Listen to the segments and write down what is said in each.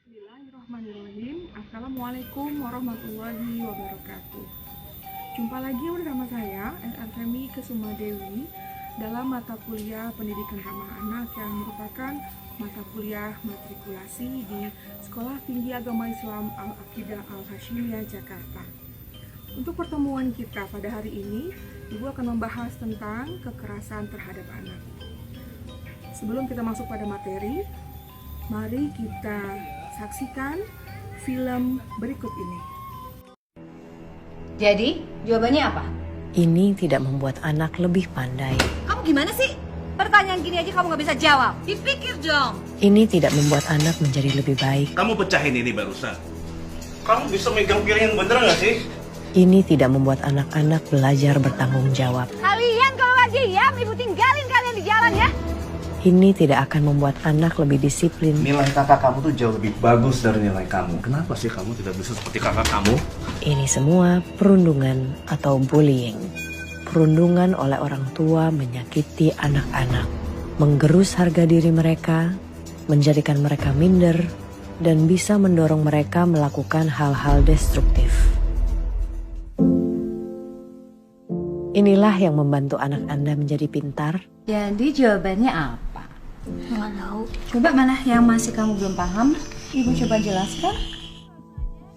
Bismillahirrahmanirrahim. Assalamualaikum warahmatullahi wabarakatuh. Jumpa lagi bersama saya, Femi Kesuma Dewi, dalam mata kuliah Pendidikan Ramah Anak yang merupakan mata kuliah matrikulasi di Sekolah Tinggi Agama Islam Al-Aqidah Al-Hashimiyah, Jakarta. Untuk pertemuan kita pada hari ini, Ibu akan membahas tentang kekerasan terhadap anak. Sebelum kita masuk pada materi, mari kita saksikan film berikut ini. Jadi, jawabannya apa? Ini tidak membuat anak lebih pandai. Kamu gimana sih? Pertanyaan gini aja kamu gak bisa jawab. Dipikir dong. Ini tidak membuat anak menjadi lebih baik. Kamu pecahin ini barusan. Kamu bisa megang piring yang bener gak sih? Ini tidak membuat anak-anak belajar bertanggung jawab. Kalian kalau gak diam, ibu tinggalin kalian di jalan ya. Ini tidak akan membuat anak lebih disiplin. Nilai kakak kamu tuh jauh lebih bagus dari nilai kamu. Kenapa sih kamu tidak bisa seperti kakak kamu? Ini semua perundungan atau bullying. Perundungan oleh orang tua menyakiti anak-anak, menggerus harga diri mereka, menjadikan mereka minder, dan bisa mendorong mereka melakukan hal-hal destruktif. Inilah yang membantu anak Anda menjadi pintar. Jadi jawabannya apa? Nggak tahu. Coba mana yang masih kamu belum paham? Ibu coba jelaskan.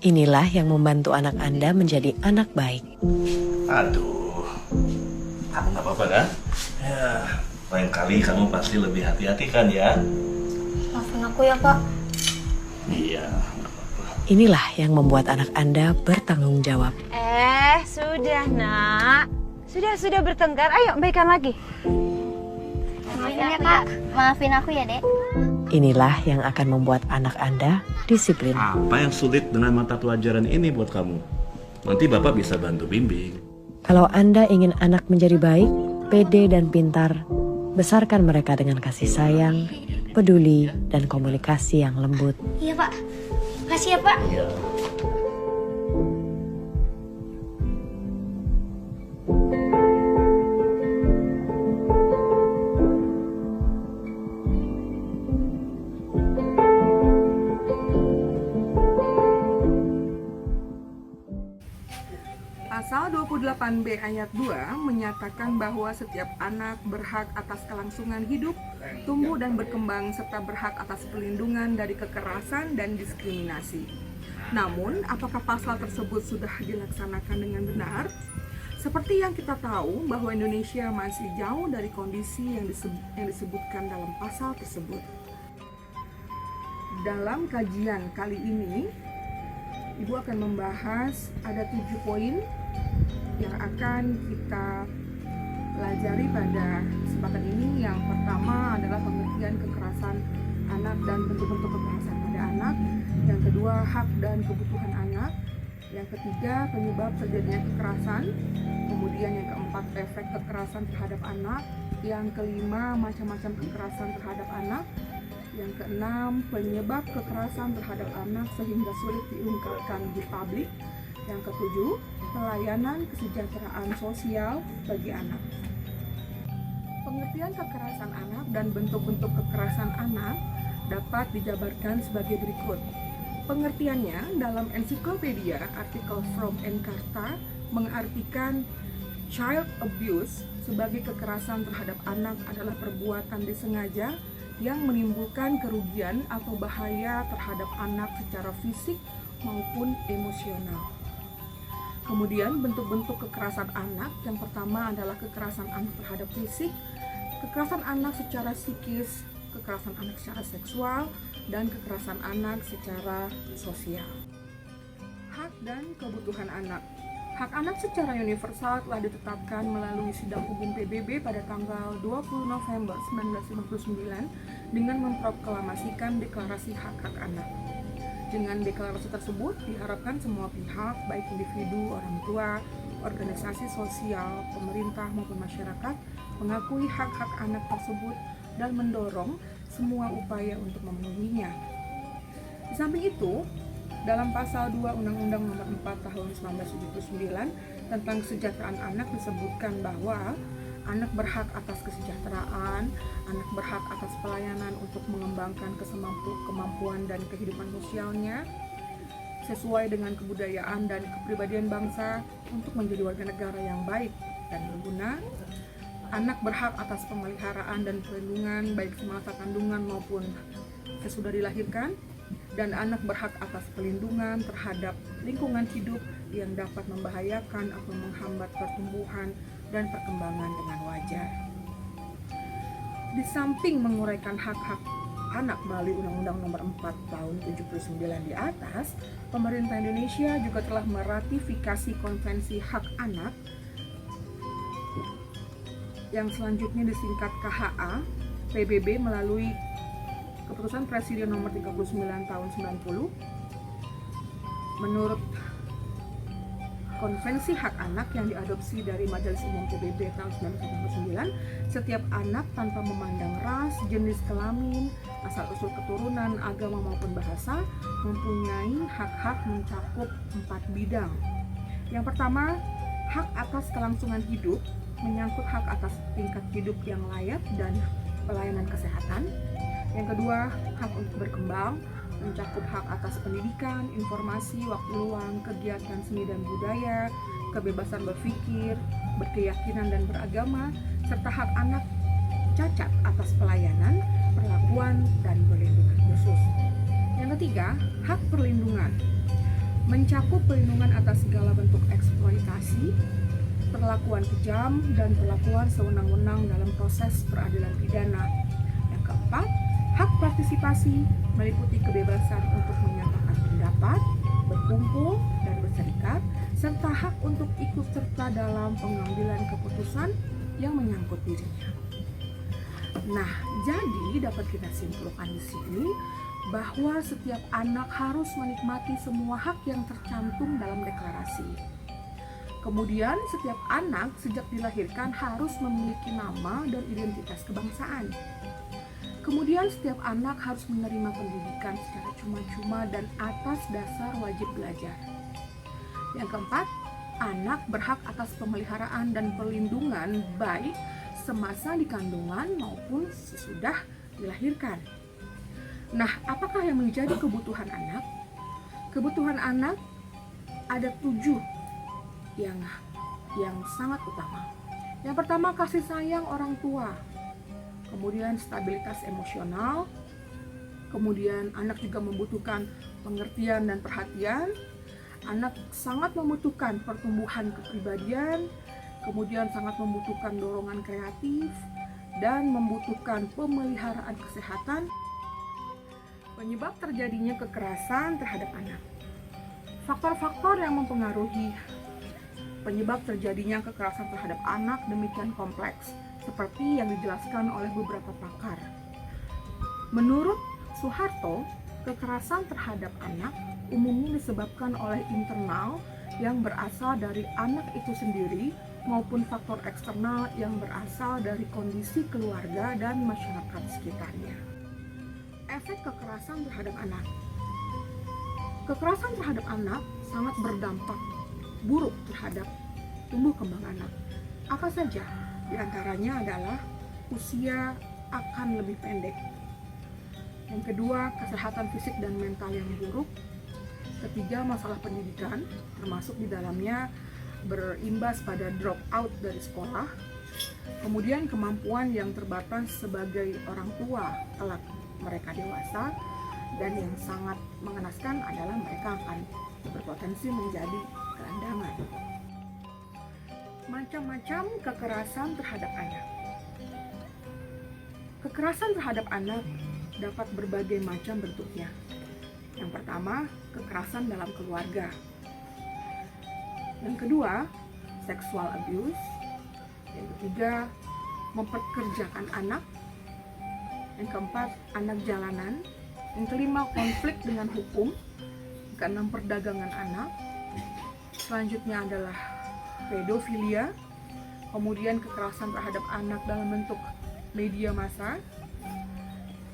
Inilah yang membantu anak Anda menjadi anak baik. Aduh, kamu gak apa-apa kan? Ya, lain kali kamu pasti lebih hati-hati kan ya? Maafin aku ya, Kak. Iya, gak apa-apa. Inilah yang membuat anak Anda bertanggung jawab. Sudah nak. Sudah bertengkar, ayo baikan lagi. Maafin ya, Kak. Maafin aku ya, Dek. Inilah yang akan membuat anak Anda disiplin. Apa yang sulit dengan mata pelajaran ini buat kamu? Nanti Bapak bisa bantu bimbing. Kalau Anda ingin anak menjadi baik, pede dan pintar, besarkan mereka dengan kasih sayang, peduli, dan komunikasi yang lembut. Iya, Pak. Kasih ya, Pak. Iya. Pasal 28B ayat 2 menyatakan bahwa setiap anak berhak atas kelangsungan hidup, tumbuh dan berkembang serta berhak atas perlindungan dari kekerasan dan diskriminasi. Namun, apakah pasal tersebut sudah dilaksanakan dengan benar? Seperti yang kita tahu bahwa Indonesia masih jauh dari kondisi yang disebutkan dalam pasal tersebut. Dalam kajian kali ini, Ibu akan membahas ada 7 poin yang akan kita pelajari pada kesempatan ini. Yang pertama adalah pengertian kekerasan anak dan bentuk-bentuk kekerasan pada anak. Yang kedua, hak dan kebutuhan anak. Yang ketiga, penyebab terjadinya kekerasan. Kemudian yang keempat, efek kekerasan terhadap anak. Yang kelima, macam-macam kekerasan terhadap anak. Yang keenam, penyebab kekerasan terhadap anak sehingga sulit diungkapkan di publik. Yang ketujuh, pelayanan kesejahteraan sosial bagi anak. Pengertian kekerasan anak dan bentuk-bentuk kekerasan anak dapat dijabarkan sebagai berikut. Pengertiannya dalam ensiklopedia artikel From Encarta mengartikan child abuse sebagai kekerasan terhadap anak adalah perbuatan disengaja yang menimbulkan kerugian atau bahaya terhadap anak secara fisik maupun emosional. Kemudian bentuk-bentuk kekerasan anak, yang pertama adalah kekerasan anak terhadap fisik, kekerasan anak secara psikis, kekerasan anak secara seksual, dan kekerasan anak secara sosial. Hak dan kebutuhan anak. Hak anak secara universal telah ditetapkan melalui Sidang Umum PBB pada tanggal 20 November 1959 dengan memproklamasikan Deklarasi Hak-Hak Anak. Dengan deklarasi tersebut diharapkan semua pihak, baik individu, orang tua, organisasi sosial, pemerintah maupun masyarakat, mengakui hak-hak anak tersebut dan mendorong semua upaya untuk memenuhinya. Di samping itu, dalam pasal 2 Undang-Undang Nomor 4 Tahun 1979 tentang Kesejahteraan Anak disebutkan bahwa Anak berhak atas kesejahteraan, anak berhak atas pelayanan untuk mengembangkan kemampuan dan kehidupan sosialnya sesuai dengan kebudayaan dan kepribadian bangsa untuk menjadi warga negara yang baik dan berguna. Anak berhak atas pemeliharaan dan perlindungan baik semasa kandungan maupun sesudah dilahirkan. Dan anak berhak atas pelindungan terhadap lingkungan hidup yang dapat membahayakan atau menghambat pertumbuhan dan perkembangan dengan wajar. Di samping menguraikan hak-hak anak melalui Undang-Undang Nomor 4 Tahun 79 di atas, pemerintah Indonesia juga telah meratifikasi Konvensi Hak Anak yang selanjutnya disingkat KHA PBB melalui Keputusan Presiden Nomor 39 Tahun 90. Menurut Konvensi Hak Anak yang diadopsi dari Majelis Umum PBB tahun 1999, setiap anak tanpa memandang ras, jenis kelamin, asal-usul keturunan, agama maupun bahasa mempunyai hak-hak mencakup 4 bidang. Yang pertama, hak atas kelangsungan hidup, menyangkut hak atas tingkat hidup yang layak dan pelayanan kesehatan. Yang kedua, hak untuk berkembang, mencakup hak atas pendidikan, informasi, waktu luang, kegiatan seni dan budaya, kebebasan berpikir, berkeyakinan dan beragama, serta hak anak cacat atas pelayanan, perlakuan, dan perlindungan khusus. Yang ketiga, hak perlindungan, mencakup perlindungan atas segala bentuk eksploitasi, perlakuan kejam, dan perlakuan sewenang-wenang dalam proses peradilan pidana. Yang keempat, hak partisipasi meliputi kebebasan untuk menyatakan pendapat, berkumpul, dan berserikat, serta hak untuk ikut serta dalam pengambilan keputusan yang menyangkut dirinya. Nah, jadi dapat kita simpulkan di sini bahwa setiap anak harus menikmati semua hak yang tercantum dalam deklarasi. Kemudian, setiap anak sejak dilahirkan harus memiliki nama dan identitas kebangsaan. Kemudian setiap anak harus menerima pendidikan secara cuma-cuma dan atas dasar wajib belajar. Yang keempat, anak berhak atas pemeliharaan dan perlindungan baik semasa di kandungan maupun sesudah dilahirkan. Nah, apakah yang menjadi kebutuhan anak? Kebutuhan anak ada 7 yang sangat utama. Yang pertama, kasih sayang orang tua. Kemudian stabilitas emosional, kemudian anak juga membutuhkan pengertian dan perhatian, anak sangat membutuhkan pertumbuhan kepribadian, kemudian sangat membutuhkan dorongan kreatif, dan membutuhkan pemeliharaan kesehatan. Penyebab terjadinya kekerasan terhadap anak. Faktor-faktor yang mempengaruhi penyebab terjadinya kekerasan terhadap anak demikian kompleks, seperti yang dijelaskan oleh beberapa pakar. Menurut Soeharto, kekerasan terhadap anak umumnya disebabkan oleh internal yang berasal dari anak itu sendiri maupun faktor eksternal yang berasal dari kondisi keluarga dan masyarakat sekitarnya. Efek kekerasan terhadap anak. Kekerasan terhadap anak sangat berdampak buruk terhadap tumbuh kembang anak. Apa saja? Di antaranya adalah usia akan lebih pendek. Yang kedua, kesehatan fisik dan mental yang buruk. Ketiga, masalah pendidikan, termasuk di dalamnya berimbas pada drop out dari sekolah. Kemudian kemampuan yang terbatas sebagai orang tua kelak mereka dewasa. Dan yang sangat mengenaskan adalah mereka akan berpotensi menjadi gelandangan. Macam-macam kekerasan terhadap anak. Kekerasan terhadap anak dapat berbagai macam bentuknya. Yang pertama, kekerasan dalam keluarga. Yang kedua, sexual abuse. Yang ketiga, memperkerjakan anak. Yang keempat, anak jalanan. Yang kelima, konflik dengan hukum. Yang keenam, perdagangan anak. Selanjutnya adalah pedofilia, kemudian kekerasan terhadap anak dalam bentuk media massa.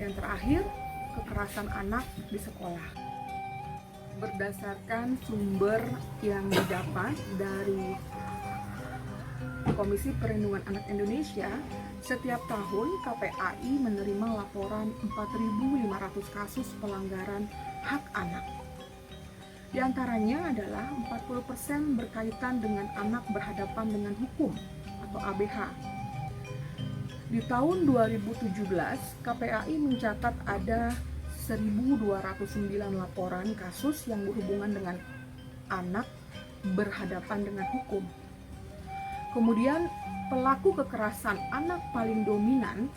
Yang terakhir, kekerasan anak di sekolah. Berdasarkan sumber yang didapat dari Komisi Perlindungan Anak Indonesia, setiap tahun KPAI menerima laporan 4.500 kasus pelanggaran hak anak. Di antaranya adalah 40% berkaitan dengan anak berhadapan dengan hukum atau ABH. Di tahun 2017, KPAI mencatat ada 1.209 laporan kasus yang berhubungan dengan anak berhadapan dengan hukum. Kemudian, pelaku kekerasan anak paling dominan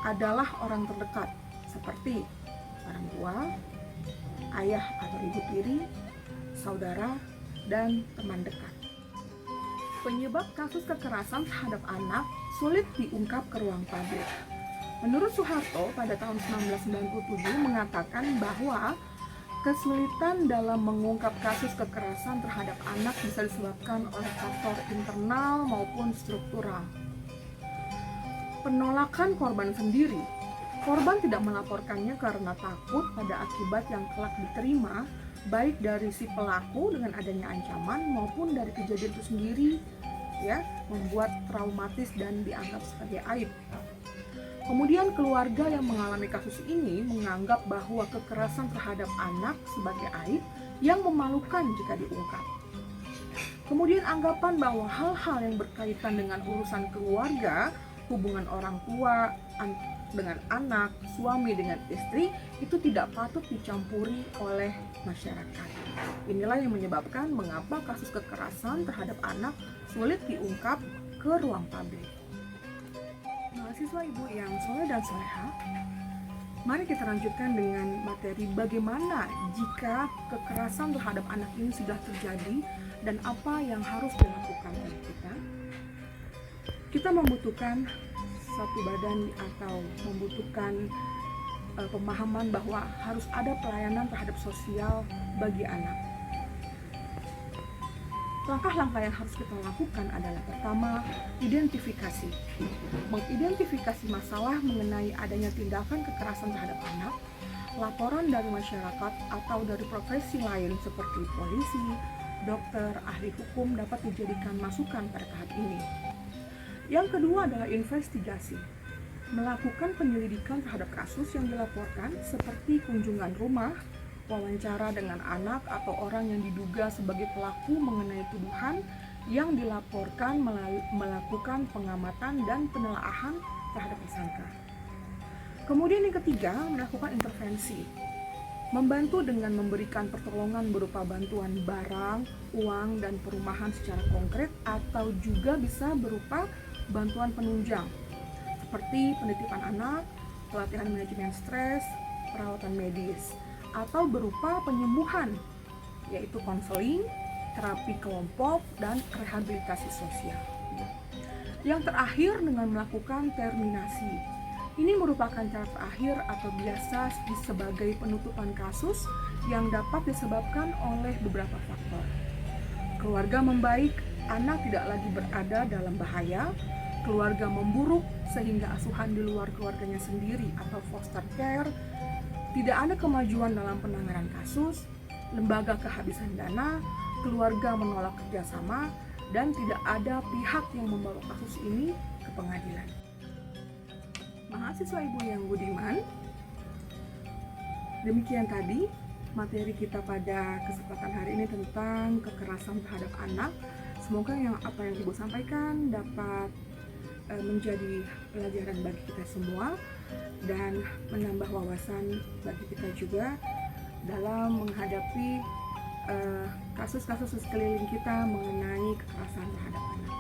adalah orang terdekat, seperti orang tua, ayah atau ibu tiri, saudara, dan teman dekat. Penyebab kasus kekerasan terhadap anak sulit diungkap ke ruang publik. Menurut Soeharto pada tahun 1997 mengatakan bahwa kesulitan dalam mengungkap kasus kekerasan terhadap anak bisa disebabkan oleh faktor internal maupun struktural. Penolakan korban sendiri. Korban tidak melaporkannya karena takut pada akibat yang kelak diterima, baik dari si pelaku dengan adanya ancaman maupun dari kejadian itu sendiri, ya, membuat traumatis dan dianggap sebagai aib. Kemudian keluarga yang mengalami kasus ini menganggap bahwa kekerasan terhadap anak sebagai aib yang memalukan jika diungkap. Kemudian anggapan bahwa hal-hal yang berkaitan dengan urusan keluarga, hubungan orang tua dengan anak, suami dengan istri, itu tidak patut dicampuri oleh masyarakat. Inilah yang menyebabkan mengapa kasus kekerasan terhadap anak sulit diungkap ke ruang publik. Mahasiswa ibu yang soleh dan soleha, mari kita lanjutkan dengan materi bagaimana jika kekerasan terhadap anak ini sudah terjadi dan apa yang harus dilakukan oleh kita. Kita membutuhkan satu badan atau membutuhkan pemahaman bahwa harus ada pelayanan terhadap sosial bagi anak. Langkah-langkah yang harus kita lakukan adalah pertama, identifikasi. Mengidentifikasi masalah mengenai adanya tindakan kekerasan terhadap anak, laporan dari masyarakat atau dari profesi lain seperti polisi, dokter, ahli hukum dapat dijadikan masukan pada tahap ini. Yang kedua adalah investigasi. Melakukan penyelidikan terhadap kasus yang dilaporkan seperti kunjungan rumah, wawancara dengan anak atau orang yang diduga sebagai pelaku mengenai tuduhan yang dilaporkan, melakukan pengamatan dan penelaahan terhadap tersangka. Kemudian yang ketiga, melakukan intervensi. Membantu dengan memberikan pertolongan berupa bantuan barang, uang, dan perumahan secara konkret atau juga bisa berupa bantuan penunjang seperti penitipan anak, pelatihan manajemen stres, perawatan medis, atau berupa penyembuhan, yaitu konseling, terapi kelompok, dan rehabilitasi sosial. Yang terakhir dengan melakukan terminasi. Ini merupakan cara terakhir atau biasa sebagai penutupan kasus yang dapat disebabkan oleh beberapa faktor. Keluarga membaik, anak tidak lagi berada dalam bahaya, keluarga memburuk sehingga asuhan di luar keluarganya sendiri atau foster care, tidak ada kemajuan dalam penanganan kasus, lembaga kehabisan dana, keluarga menolak kerjasama, dan tidak ada pihak yang membawa kasus ini ke pengadilan. Mahasiswa ibu yang budiman, demikian tadi materi kita pada kesempatan hari ini tentang kekerasan terhadap anak. Semoga apa yang ibu sampaikan dapat menjadi pelajaran bagi kita semua dan menambah wawasan bagi kita juga dalam menghadapi kasus-kasus di sekeliling kita mengenai kekerasan terhadap anak.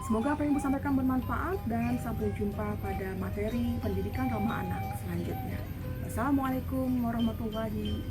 Semoga apa yang ibu sampaikan bermanfaat dan sampai jumpa pada materi pendidikan ramah anak selanjutnya. Wassalamualaikum warahmatullahi